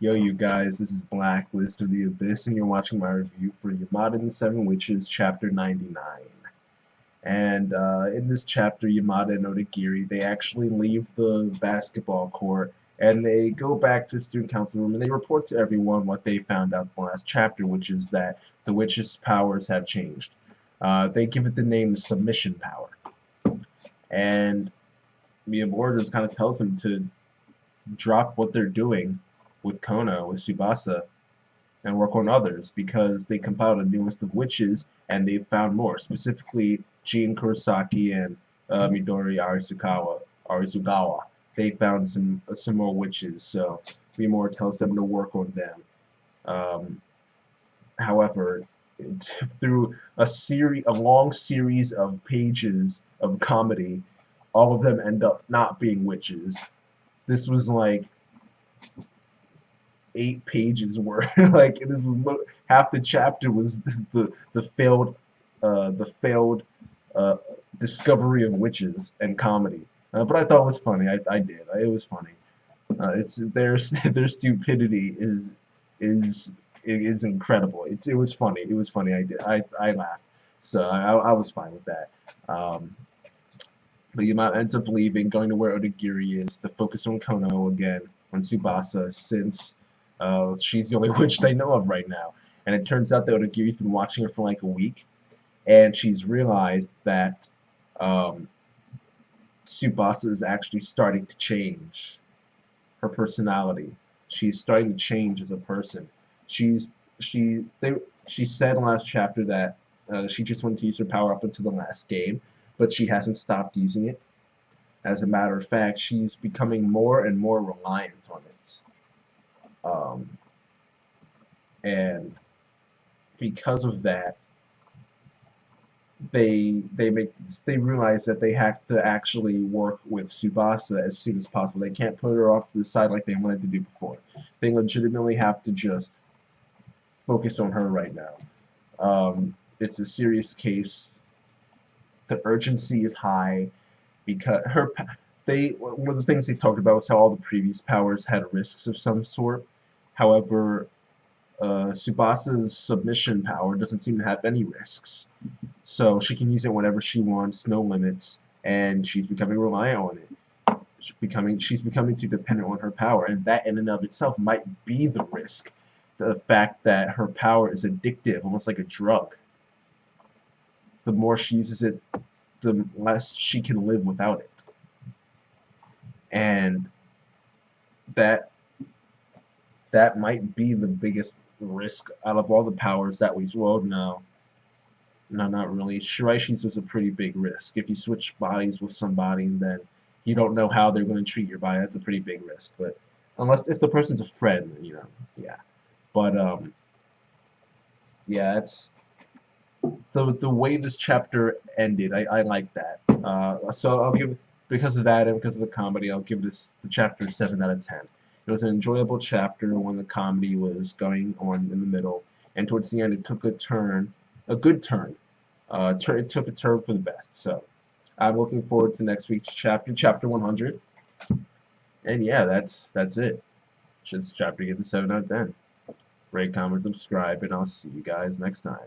Yo, you guys, this is Blacklist of the Abyss, and you're watching my review for Yamada and the Seven Witches, Chapter 99. And in this chapter, Yamada and Odagiri, they actually leave the basketball court, and they go back to the student council room, and they report to everyone what they found out in the last chapter, which is that the witches' powers have changed. They give it the name the Submission Power. And Miyamura just kind of tells them to drop what they're doing with Kono, with Tsubasa, and work on others, because they compiled a new list of witches and they found more, specifically Jin Kurosaki and Midori Arisugawa. They found some more witches, so Miyamura tells them to work on them. However, through a long series of pages of comedy, all of them end up not being witches. This was like 8 pages worth. Like, this was half the chapter was the failed discovery of witches and comedy. But I thought it was funny. I did. It was funny. It's their stupidity is incredible. It was funny. It was funny. I laughed. So I was fine with that. But Yamada ends up leaving, going to where Odagiri is to focus on Kono again, on Tsubasa, since she's the only witch they know of right now. And it turns out that Odagiri's been watching her for like a week, and she's realized that Tsubasa is actually starting to change her personality. She's starting to change as a person. She said in the last chapter that she just wanted to use her power up until the last game, but she hasn't stopped using it. As a matter of fact, she's becoming more and more reliant on it. And because of that, they realize that they have to actually work with Tsubasa as soon as possible. They can't put her off to the side like they wanted to do before. They legitimately have to just focus on her right now. It's a serious case. The urgency is high because one of the things they talked about was how all the previous powers had risks of some sort. However, Tsubasa's submission power doesn't seem to have any risks, so she can use it whenever she wants, no limits, and she's becoming reliant on it. She's becoming too dependent on her power, and that in and of itself might be the risk. The fact that her power is addictive, almost like a drug. The more she uses it, the less she can live without it. And that might be the biggest risk out of all the powers that we... Well, no, not really. Shiraishi's was a pretty big risk. If you switch bodies with somebody and then you don't know how they're going to treat your body, that's a pretty big risk. But if the person's a friend, then, yeah. But, yeah, it's... The way this chapter ended, I like that. So I'll give, because of that and because of the comedy, I'll give the chapter 7 out of 10. It was an enjoyable chapter when the comedy was going on in the middle, and towards the end it took a good turn. It took a turn for the best. So I'm looking forward to next week's chapter 100. And yeah, that's it. Should this chapter get the 7 out of 10. Rate, comment, subscribe, and I'll see you guys next time.